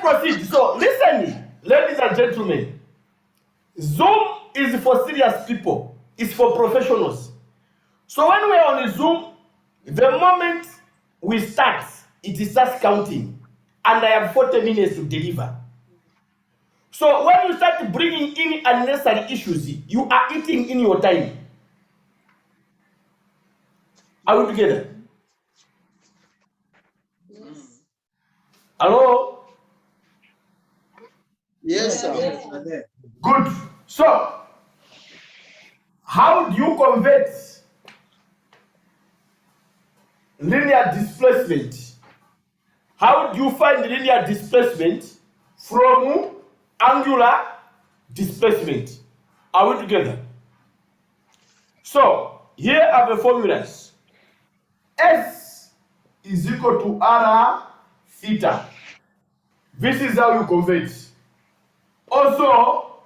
proceed. So listen, ladies and gentlemen. Zoom is for serious people. It's for professionals. So when we're on Zoom, the moment we start, it starts counting. And I have 40 minutes to deliver. So when you start bringing in unnecessary issues, you are eating in your time. Are we together? Yes. Hello? Yes, sir. Yes. Good. So, how do you convert linear displacement? How do you find linear displacement from angular displacement? Are we together? So, here are the formulas. S is equal to R theta. This is how you convert. Also,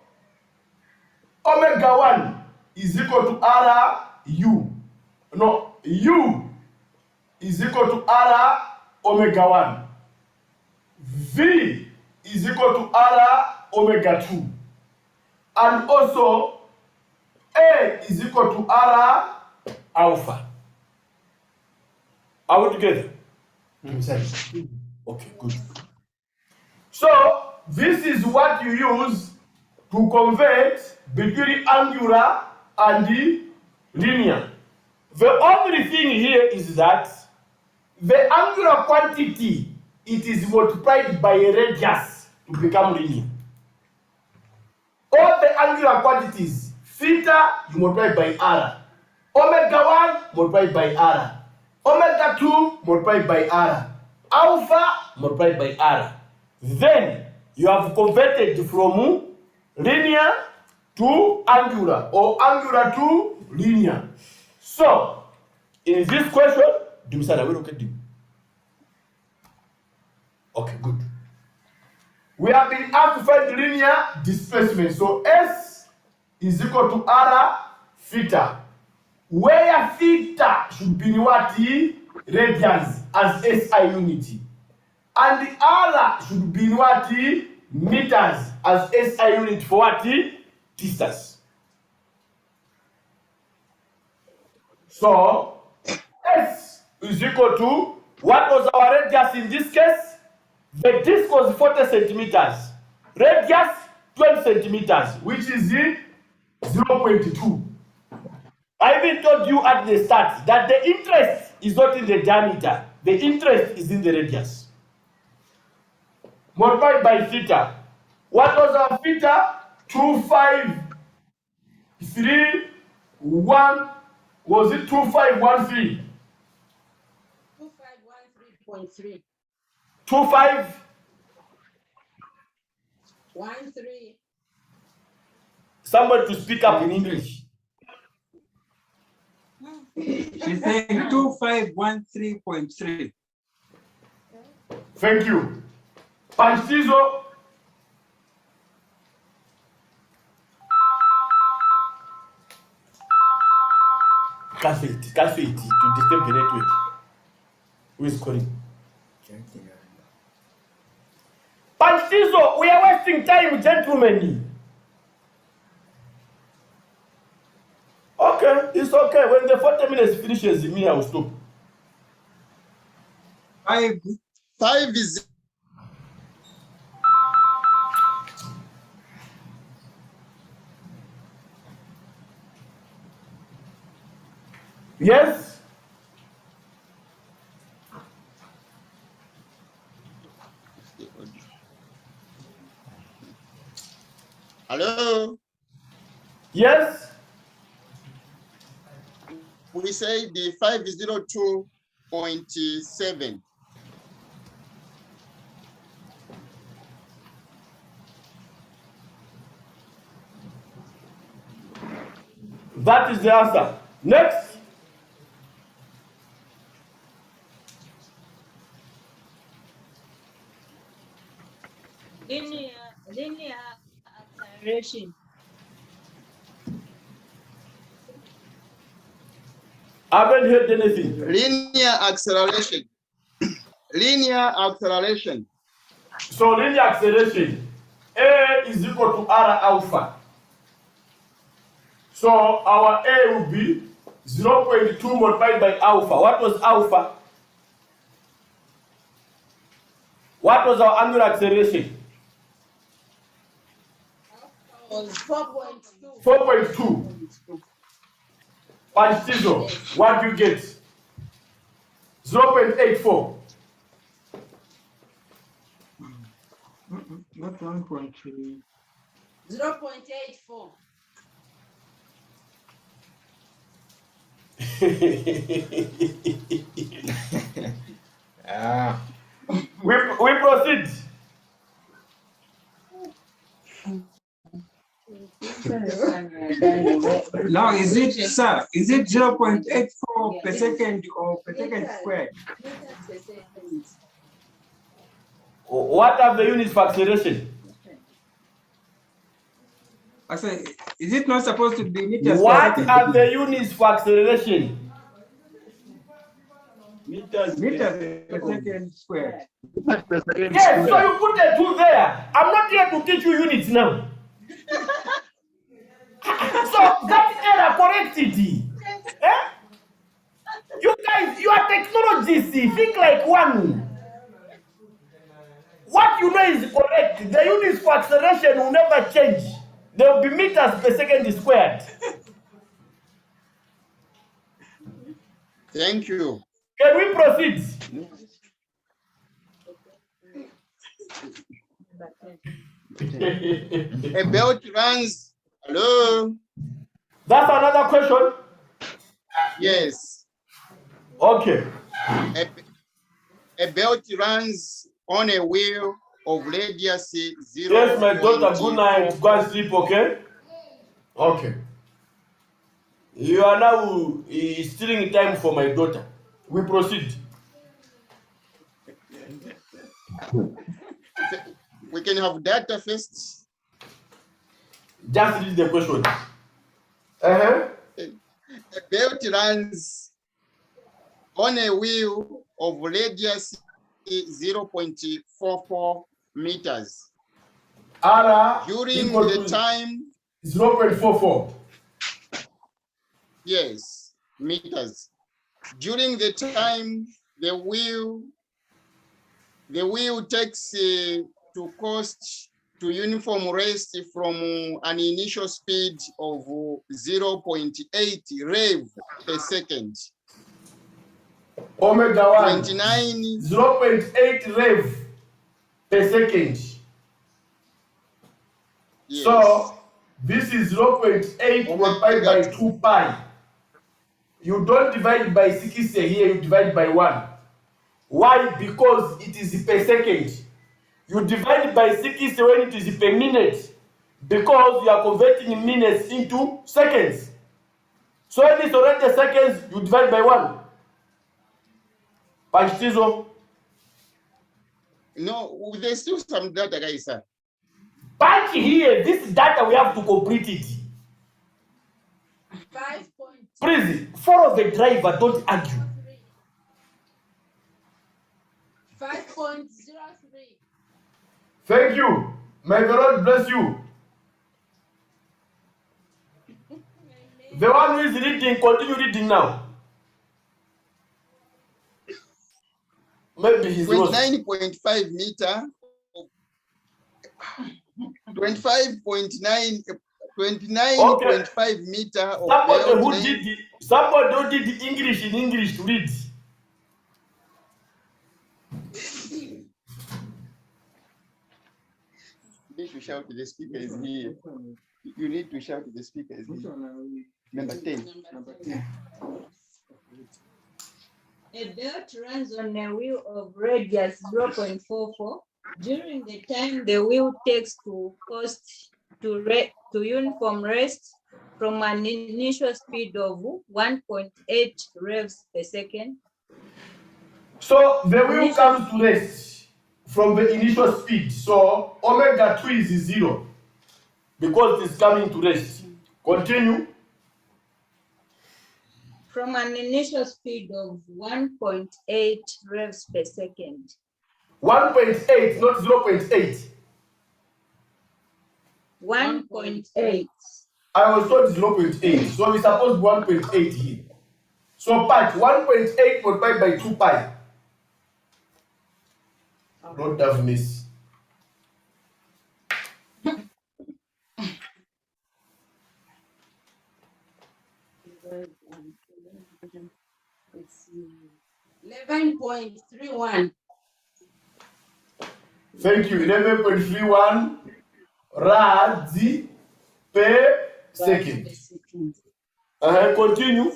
omega 1 is equal to R U. No, U is equal to R omega 1. V is equal to R omega 2. And also, A is equal to R alpha. Are we together? Okay, good. So, this is what you use to convert between angular and the linear. The only thing here is that the angular quantity, it is multiplied by a radius to become linear. All the angular quantities, theta, you multiply by r. Omega 1 multiplied by r. Omega 2 multiplied by r. Alpha multiplied by r. Then you have converted from linear to angular or angular to linear. So, in this question, do you say we look at you? Okay, good. We have been asked to find linear displacement. So S is equal to R theta. Where theta should be what? Radians as SI unit. And the R should be what? Meters as SI unit for what? Distance. So S is equal to, what was our radius in this case? The disk was 40 centimeters. Radius 12 centimeters, which is 0.2. I even told you at the start that the interest is not in the diameter. The interest is in the radius. Multiplied by theta. What was our theta? 2531. Was it 2513? 2513.3. 2513. Somebody to speak up in English. She's saying 2513.3. Thank you. Panchizo. Cafe it to disturb the network. Who is calling? Panchizo, we are wasting time, gentlemen. Okay, it's okay. When the 40 minutes finishes, me, I will stop. 5 is Yes? hello. Yes? We say the 502.7. That is the answer. Next. Linear acceleration. I haven't heard anything. Linear acceleration. Linear acceleration. So linear acceleration, A is equal to R alpha. So our A will be 0.2 multiplied by alpha. What was alpha? What was our angular acceleration? 4.2. 4.2. Panchizo, what do you get? 0.84. Not 1.3. 0.84. We proceed. Now, is it, sir, is it 0.84 per second or per second squared? Meters per second. What are the units for acceleration? I say, is it not supposed to be meters per What second? are the units for acceleration? Meters per second squared. Yes, so you put a 2 there. I'm not here to teach you units now. So that error, correct it. Eh? You guys, you are technologists. Think like one. What you know is correct. The units for acceleration will never change. There will be meters per second squared. Thank you. Can we proceed? A belt runs. Hello. That's another question. Yes. Okay. A belt runs on a wheel of radius 0. Yes, my daughter, good night. Go and sleep, okay? Okay. You are now stealing time for my daughter. We proceed. We can have data first. Just read the question. Uh-huh. A belt runs on a wheel of radius 0.44 meters. R During equal the to time, 0.44. yes, meters. During the time, the wheel takes to coast to uniform rest from an initial speed of 0.8 rev per second. Omega 1. 29. 0.8 rev per second. Yes. So this is 0.8 multiplied by 2 pi. You don't divide by 60 here, you divide by 1. Why? Because it is per second. You divide by 60 when it is per minute, because you are converting minutes into seconds. So when it's already seconds, you divide by 1. Panchizo. No, there's still some data, guys, sir. Punch here, this data we have to complete it. 5. Please, follow the driver, don't argue. 5.03. Thank you. May the Lord bless you. The one who is reading, continue reading now. Maybe he's lost. 29.5 meter. 29.5 meter of Somebody belt who length. did somebody who did English in English to read. You need to shout to the speaker is here. You need to shout to the speaker is here. Number 10. A belt runs on a wheel of radius 0.44. During the time the wheel takes to coast to uniform rest from an initial speed of 1.8 revs per second. So the wheel comes to rest from the initial speed. So omega 2 is 0 because it is coming to rest. Continue. From an initial speed of 1.8 revs per second. 1.8, not 0.8. 1.8. I was told 0.8, so we suppose 1.8 here. So part 1.8 multiplied by 2 pi. Lord have mercy. Let's see. 11.31. Thank you. 11.31 rads per second. Continue.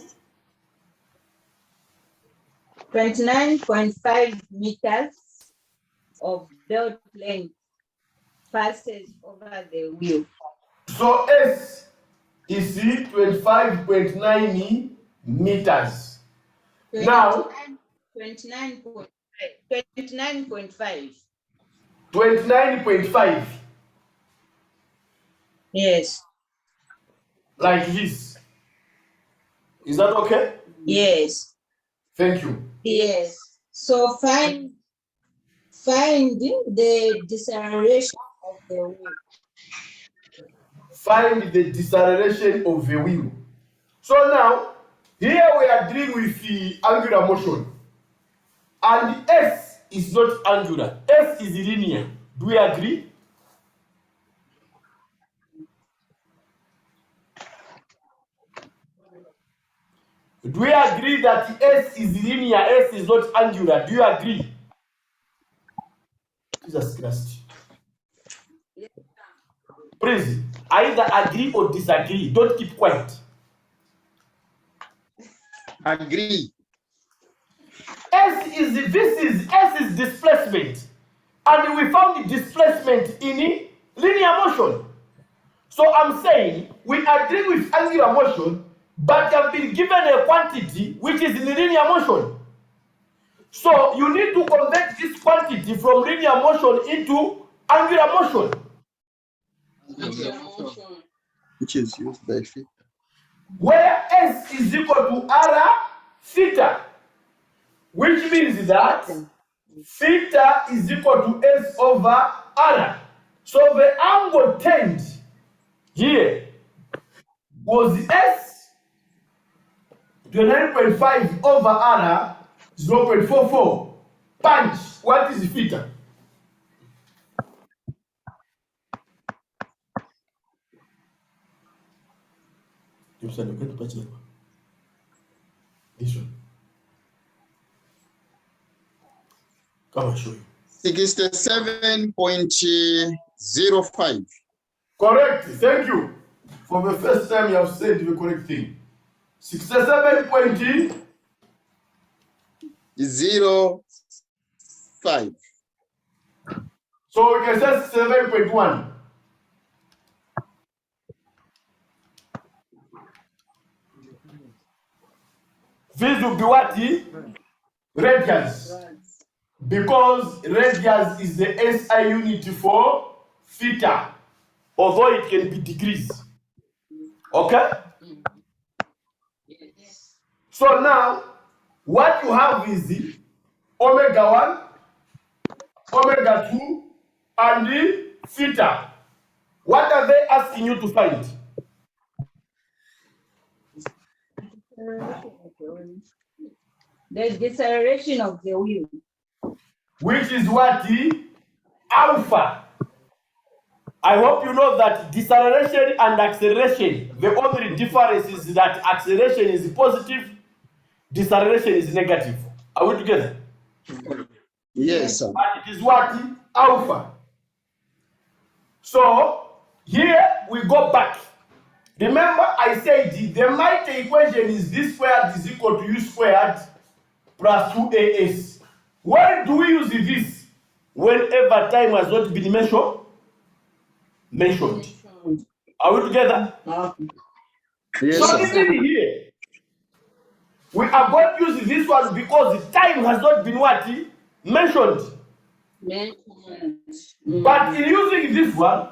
29.5 meters of belt length passes over the wheel. So S is 25.9 meters. Now 29.5. 29.5. Yes. Like this. Is that okay? Yes. Thank you. Yes. So find the deceleration of the wheel. Find the deceleration of the wheel. So now, here we are dealing with the angular motion. And S is not angular. S is linear. Do we agree? Do we agree that S is linear, S is not angular? Do you agree? Jesus Christ. Please, either agree or disagree. Don't keep quiet. Agree. S is displacement. And we found the displacement in linear motion. So I'm saying we are dealing with angular motion, but have been given a quantity which is in linear motion. So you need to convert this quantity from linear motion into angular motion. Which is used by theta. Where S is equal to R theta, which means that theta is equal to S over R. So the angle turned here was S 29.5 over R 0.44. Punch. What is theta? This one. Come and show you. 67.05. Correct. Thank you. For the first time you have said the correct thing. 67.05. So we can say 7.1. This will be what? Radians. Because radians is the SI unit for theta, although it can be degrees. Okay? Yes. So now, what you have is the omega 1, omega 2, and the theta. What are they asking you to find? The deceleration of the wheel. Which is what? The alpha. I hope you know that deceleration and acceleration, the only difference is that acceleration is positive, deceleration is negative. Are we together? Yes, sir. But it is what? Alpha. So here we go back. Remember I said the mighty equation is v squared is equal to u squared plus 2as. Why do we use this? Whenever time has not been mentioned. Are we together? Yes, So sir. even here, we are going to use this one because the time has not been what? Mentioned. But in using this one,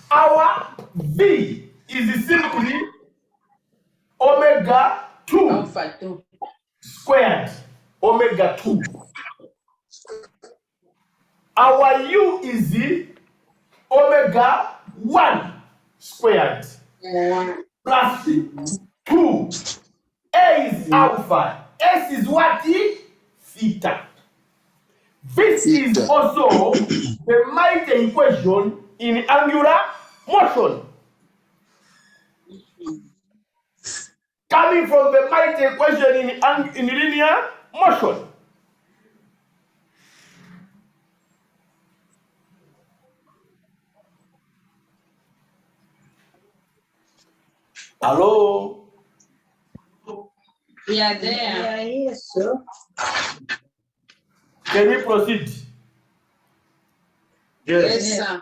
our V is simply omega 2 squared. Omega 2. Our U is the omega 1 squared plus 2. A is alpha. S is what? Theta. This is also the mighty equation in angular motion. Coming from the mighty equation in linear motion. Hello? We are there. Yes, sir. Can we proceed? Yes, sir.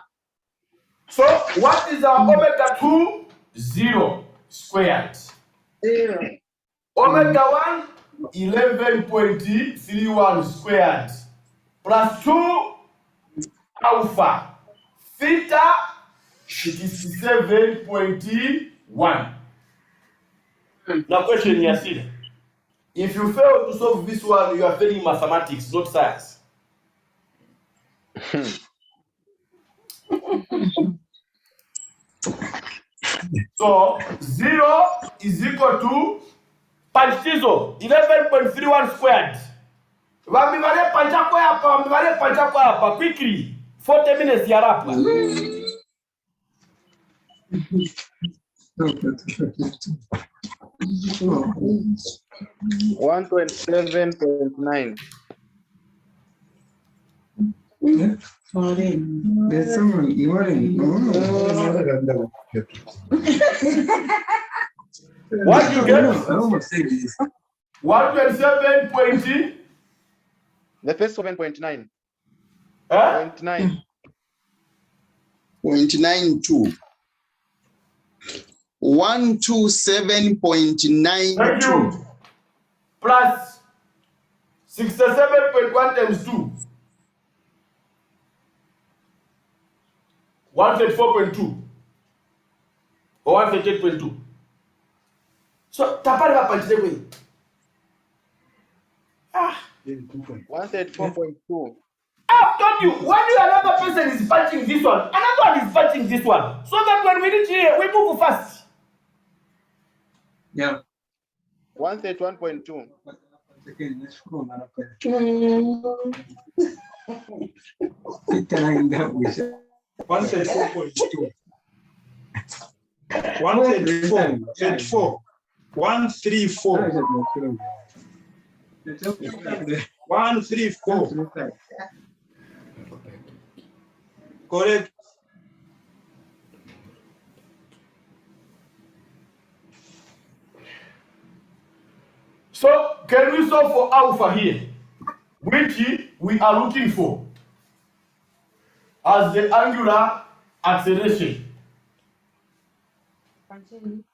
So, what is our omega 2? 0 squared. 0. Omega 1, 11.31 squared. Plus 2 alpha. Theta, 67.1. Now, question Yasir. If you fail to solve this one, you are failing mathematics, not science. So 0 is equal to panchizo 11.31 squared. Wamivale panchako hapa quickly 40 minutes ya hapa. 127.9. There's someone ignoring. What you get? I almost said this. 127.9. The first 7.9. Huh? 0.9. 0.92. 127.92. Thank you. Plus 67.1 times 2. 134.2 or 138.2. So tapari panchile kwe. 134.2. I've told you, when another person is punching this one, another one is punching this one. So that when we reach here, we move fast. Yeah. 131.2. One thirty 4.2. 134. 134. 134. Correct. So can we solve for alpha here, which we are looking for as the angular acceleration?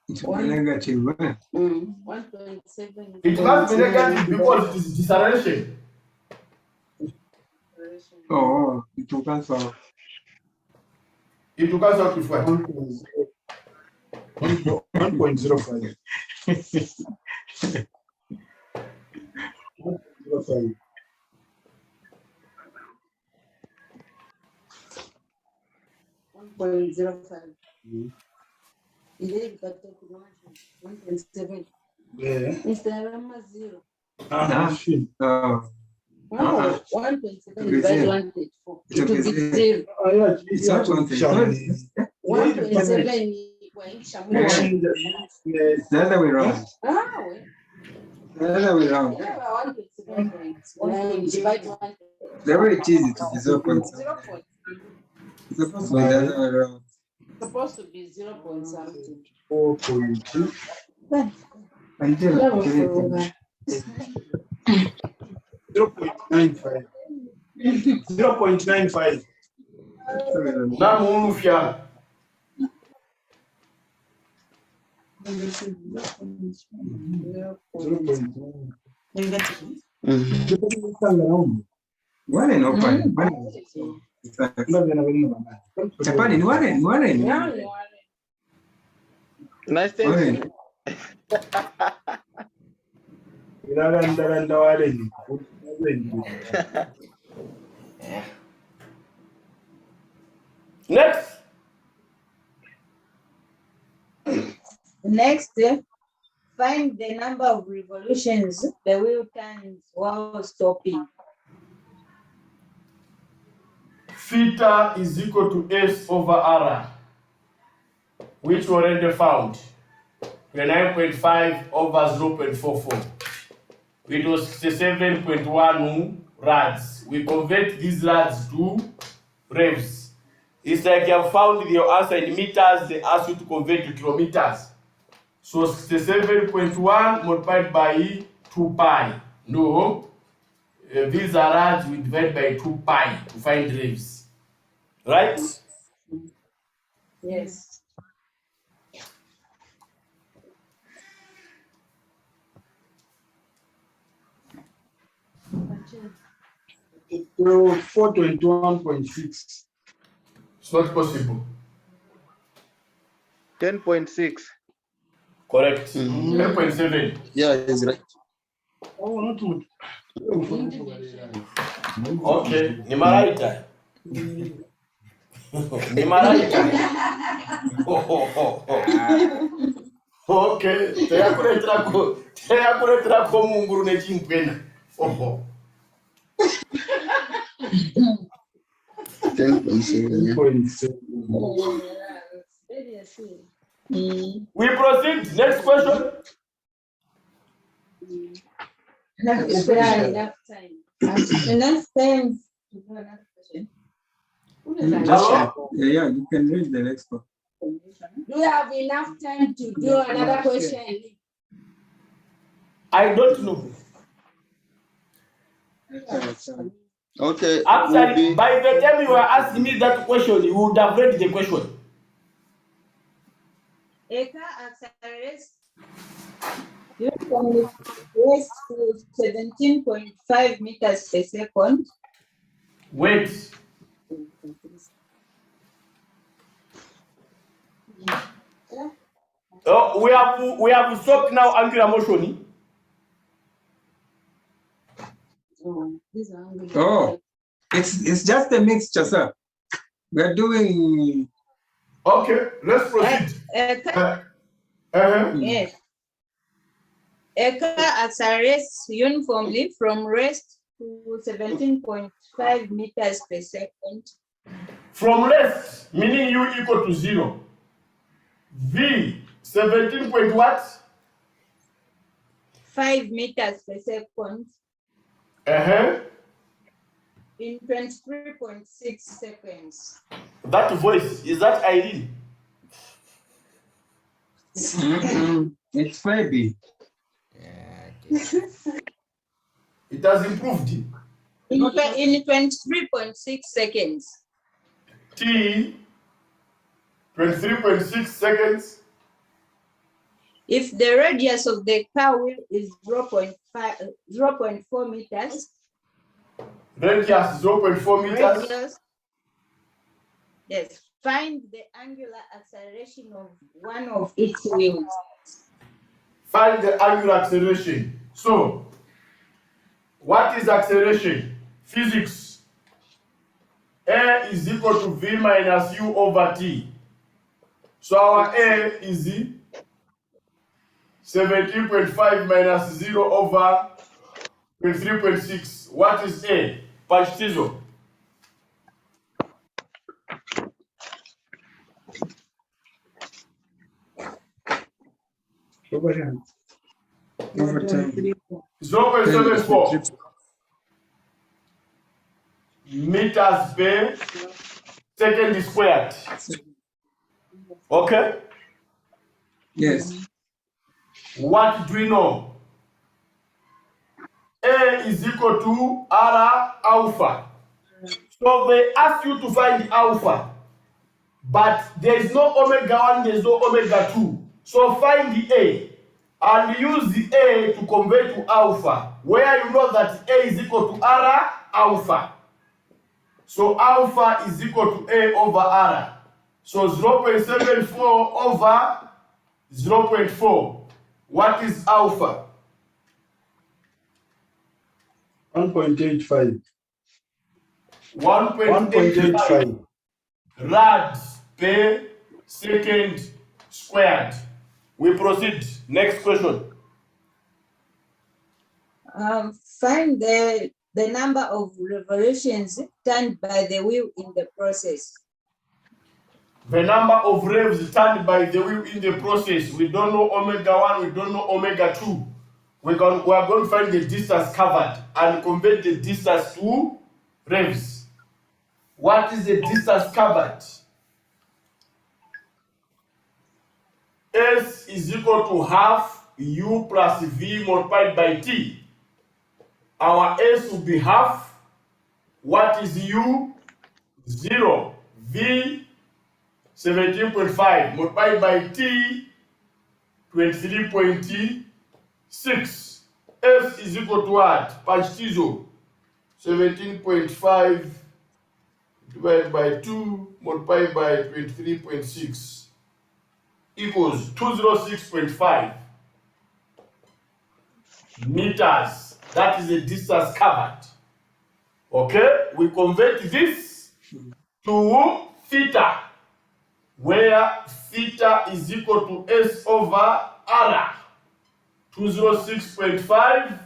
It's negative. 1.7. It must be negative because it is deceleration. Oh, it took us out. It took us out to what? 1.05. 1.05. Is it got to 1.7? Yeah. Instagram 0. Shit. Oh, 1.7 divided 1.4. It will be 0. it's not 1.7. 1.7. It's the other way around. The other way around. The way it is, it is 0.7. It's supposed to be the other way around. Supposed to be 0 point something. 4.2. Until 0.95. 0.95. Now move here. One and open. Japan, one. Nice day. Next. Next, find the number of revolutions the wheel turns while stopping. Theta is equal to S over R, which we already found. 9.5 over 0.44. It was 67.1 rads. We convert these rads to revs. It's like you have found your answer in meters, they ask you to convert to kilometers. So 67.1 multiplied by 2 pi. No, these are rads we divide by 2 pi to find revs. Right? Yes. So 421.6. It's not possible. 10.6. Correct. Mhm. 10.7. Yeah, it's right. Oh, not good. Okay, ni maraita. Ni maraita. Okay, teyakuletera ko munguru nechimpena. Oho. 10.7. 10.7. We proceed. Next question. Enough time. Enough time to do another question. Hello? Yeah, you can read the next one. Do you have enough time to do another question? I don't know. Okay. Actually, by the time you are asking me that question, you would have read the question. A car accelerates from west to 17.5 meters per second. Wait. Oh, we have stopped now angular motion. Oh, it's just a mixture, sir. We're doing. Okay, let's proceed. Yes. A car accelerates uniformly from rest to 17.5 meters per second. From rest, meaning u equal to 0. V, 17 point what? 5 meters per second in 23.6 seconds. That voice, is that Irene? It's Fabi. It has improved. In 23.6 seconds. T, 23.6 seconds. If the radius of the car wheel is 0.4 meters. Radius 0.4 meters. Radius, yes. Find the angular acceleration of one of its wheels. Find the angular acceleration. So, what is acceleration? Physics. A is equal to V minus U over T. So our A is 17.5 minus 0 over 23.6. What is A? Punch Tizo. Over time. 0.74 meters per second squared. Okay? Yes. What do we know? A is equal to R alpha. So they ask you to find alpha, but there is no omega 1, there is no omega 2. So find the A and use the A to convert to alpha, where you know that A is equal to R alpha. So alpha is equal to A over R. So 0.74 over 0.4. What is alpha? 1.85. 1.85. rad per second squared. We proceed. Next question. Find the number of revolutions turned by the wheel in the process. The number of revs turned by the wheel in the process. We don't know omega 1, we don't know omega 2. We are going to find the distance covered and convert the distance to revs. What is the distance covered? S is equal to half U plus V multiplied by T. Our S will be half. What is U? 0. V 17.5 multiplied by T 23.6. F is equal to what? Pachtizo 17.5 divided by 2 multiplied by 23.6 equals 206.5 meters. That is the distance covered. Okay, we convert this to theta, where theta is equal to S over R. 206.5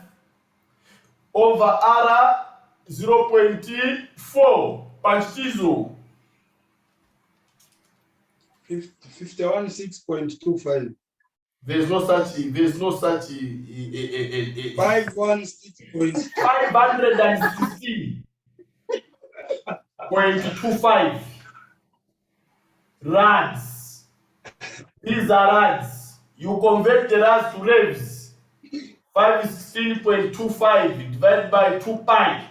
over R 0.4. Panchizo. 51.6.25. There's no such 516.25 rads. These are rads. You convert the rads to revs. 516.25 divided by 2 pi.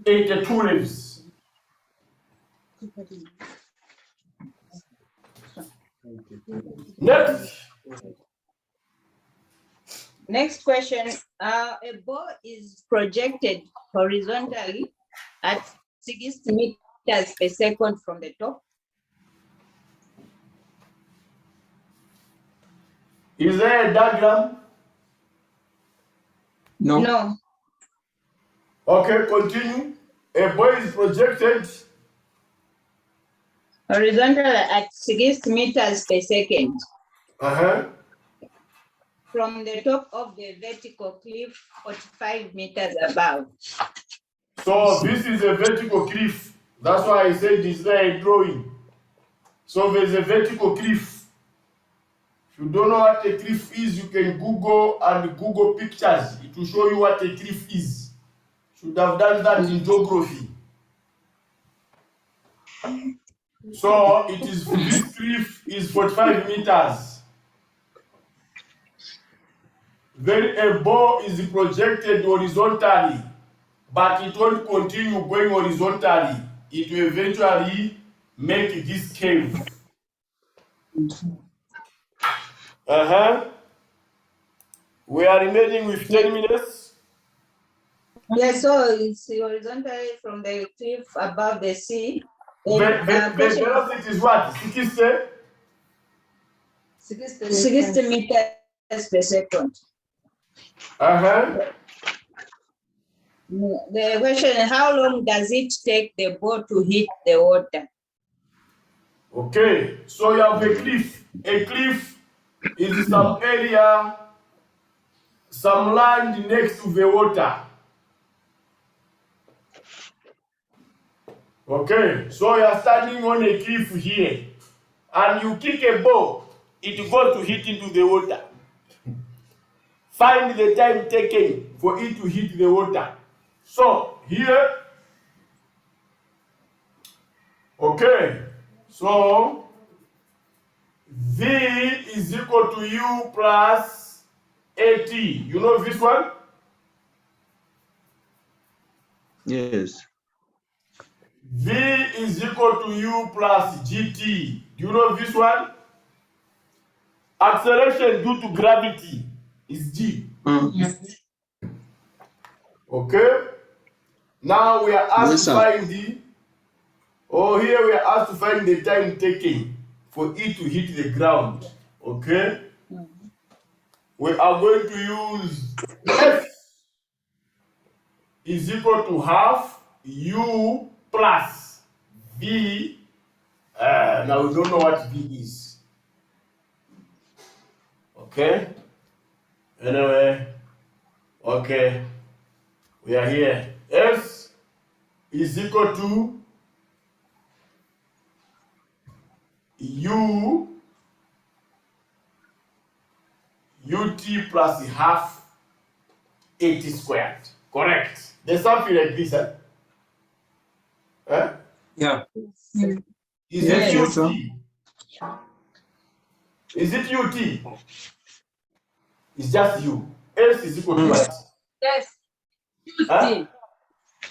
82 revs. Next question. A ball is projected horizontally at 60 meters per second from the top. Is there a diagram? No. No. Okay, continue. A ball is projected Horizontal at 60 meters per second from the top of the vertical cliff 45 meters above. So this is a vertical cliff. That's why I said this is a drawing. So there's a vertical cliff. If you don't know what a cliff is, you can Google pictures. It will show you what a cliff is. Should have done that in geography. So it is, this cliff is 45 meters. Then a ball is projected horizontally, but it won't continue going horizontally. It will eventually make this cave. We are remaining with 10 minutes. Yeah, so it's horizontally from the cliff above the sea. The velocity is what? 60? 60 meters per second. The question is, how long does it take the ball to hit the water? Okay, so you have a cliff. A cliff is some area, some land next to the water. Okay, so you are standing on a cliff here, and you kick a ball, it goes to hit into the water. Find the time taken for it to hit the water. So here, okay, so V is equal to U plus AT. You know this one? Yes. V is equal to U plus GT. Do you know this one? Acceleration due to gravity is G. Okay? Now we are asked to find here we are asked to find the time taken for it to hit the ground. Okay? We are going to use F. is equal to half u plus v. Now we don't know what v is. Okay. Anyway, okay. We are here. S is equal to u ut plus half 80 squared. Correct. There's something like this, huh? Yeah. Is Yes, it yes, sir. ut? Is it ut? It's just u. S is equal to what? Yes. Huh?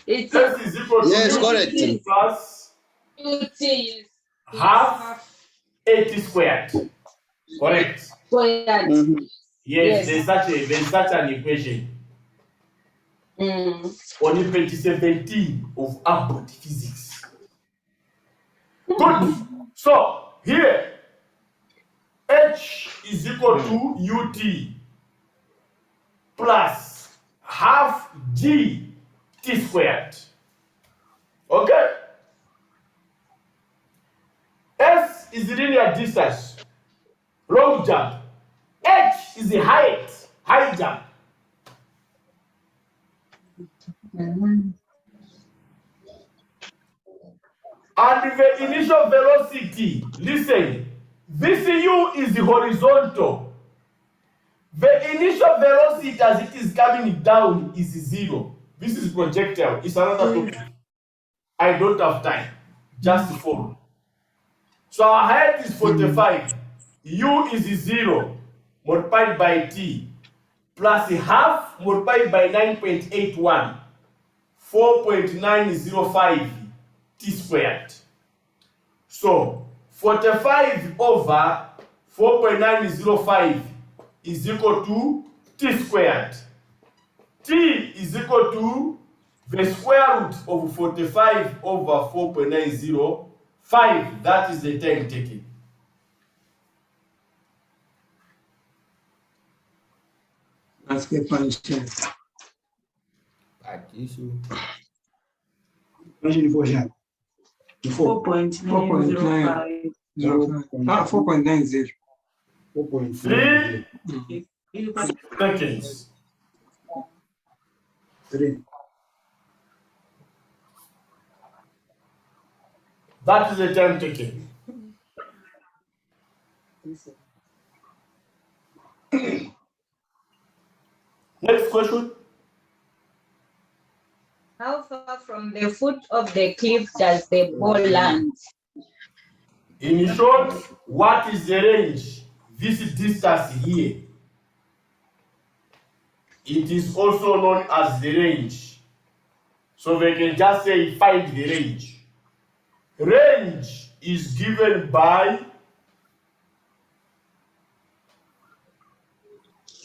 It's S is equal to Yes, ut correct. plus yes. half 80 squared. Correct. Squared. Yes, Yes. there's such an equation on page 17 of Upward Physics. Good. So here, H is equal to UT plus half G T squared. Okay? S is the linear distance, long jump. H is the height, high jump. And the initial velocity, listen, this u is the horizontal. The initial velocity as it is coming down is 0. This is projectile. It's another topic. I don't have time. Just follow. So our height is 45. U is 0 multiplied by t plus half multiplied by 9.81. 4.905 t squared. So 45 over 4.905 is equal to t squared. T is equal to the square root of 45 over 4.905. That is the time taken. That's the function. Question for Jean. 4.905. 4.90. 4.3. 3 seconds. 3. That is the time taken. Next question. How far from the foot of the cliff does the ball land? In short, what is the range? This distance here. It is also known as the range. So they can just say find the range. Range is given by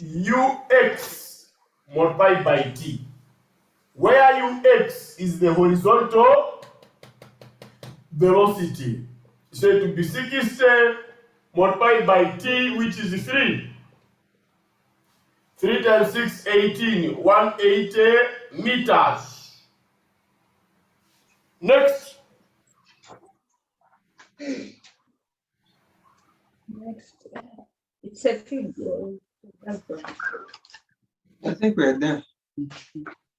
ux multiplied by t, where ux is the horizontal velocity. So it will be 60 multiplied by t, which is 3. 3 times 6, 18, 180 meters. Next. Next. It's a figure. I think we're done.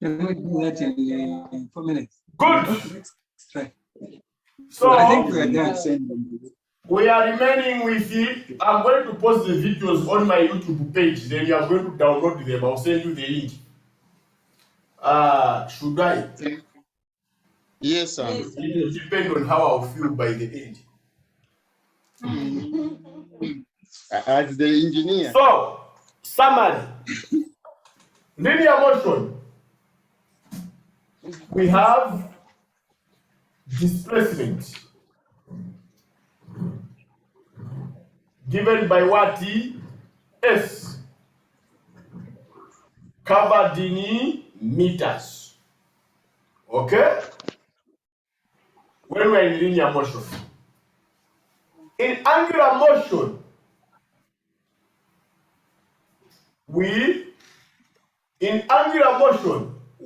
Can we do that in 4 minutes? Good. Let's try. So I think we're done. we are remaining with it. I'm going to post the videos on my YouTube page. Then you are going to download them. I'll send you the link. Should I? Yes, sir. It will depend on how I'll feel by the end. As the engineer. So, summary. Linear motion. We have displacement given by what? S, covered in meters. Okay? When we're in linear motion. In angular motion,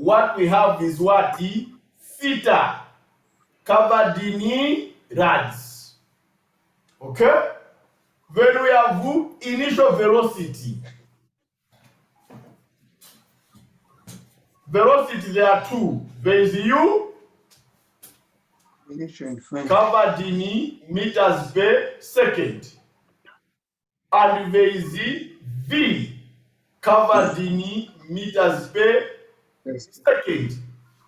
what we have is what? Theta covered in rads. Okay? Then we have initial velocity. Velocity, there are two. There is U covered in meters per second. And there is V covered in meters per second.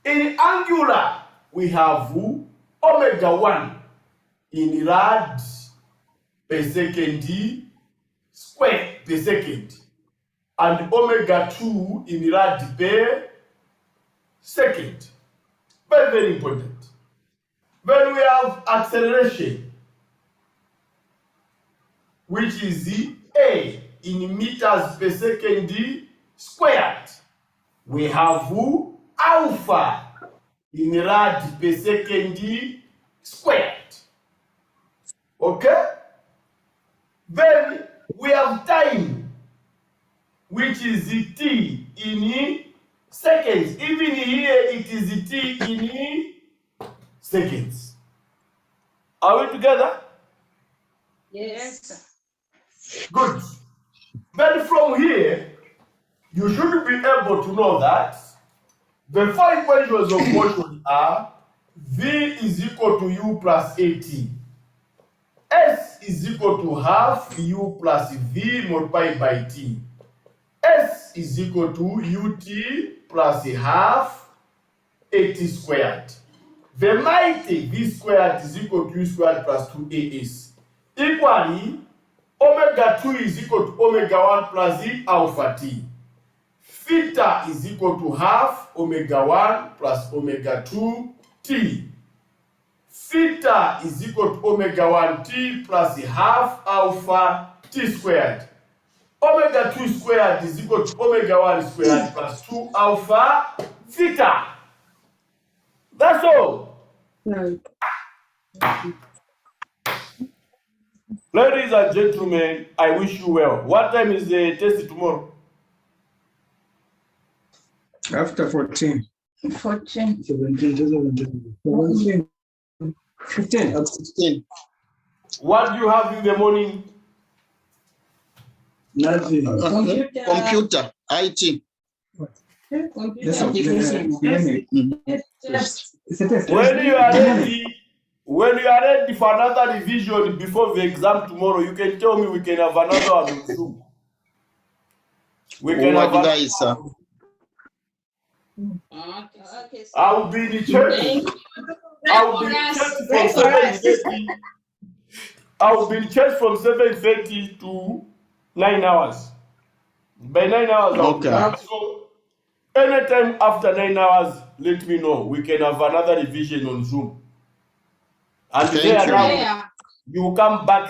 In angular, we have omega 1 in rad per second square per second. And omega 2 in rad per second. Very, very important. Then we have acceleration, which is A in meters per second squared. We have alpha in rad per second squared. Okay? Then we have time, which is t in seconds. Even here it is t in seconds. Are we together? Yes. Good. Then from here, you should be able to know that the 5 equations of motion are V is equal to U plus AT. S is equal to half U plus V multiplied by T. S is equal to UT plus half AT squared. The mighty V squared is equal to U squared plus 2AS. Equally, omega 2 is equal to omega 1 plus alpha T. Theta is equal to half omega 1 plus omega 2 T. Theta is equal to omega 1 T plus half alpha T squared. Omega 2 squared is equal to omega 1 squared plus 2 alpha theta. That's all. No. Ladies and gentlemen, I wish you well. What time is the test tomorrow? After 14. 14. 17, 17. 17. 15. At 16. What do you have in the morning? Nothing. Computer, IT. Yes, Computer. it's a test. When you are ready for another revision before the exam tomorrow, you can tell me. We can have another one on Zoom. We can What have guys, sir? Okay, so I'll be in church. I'll be in church from 7:30. I'll be in church from 7:30 to 9 hours. By 9 hours, I'll be Okay. back. So anytime after 9 hours, let me know. We can have another revision on Zoom. And Thank there you. now, you come back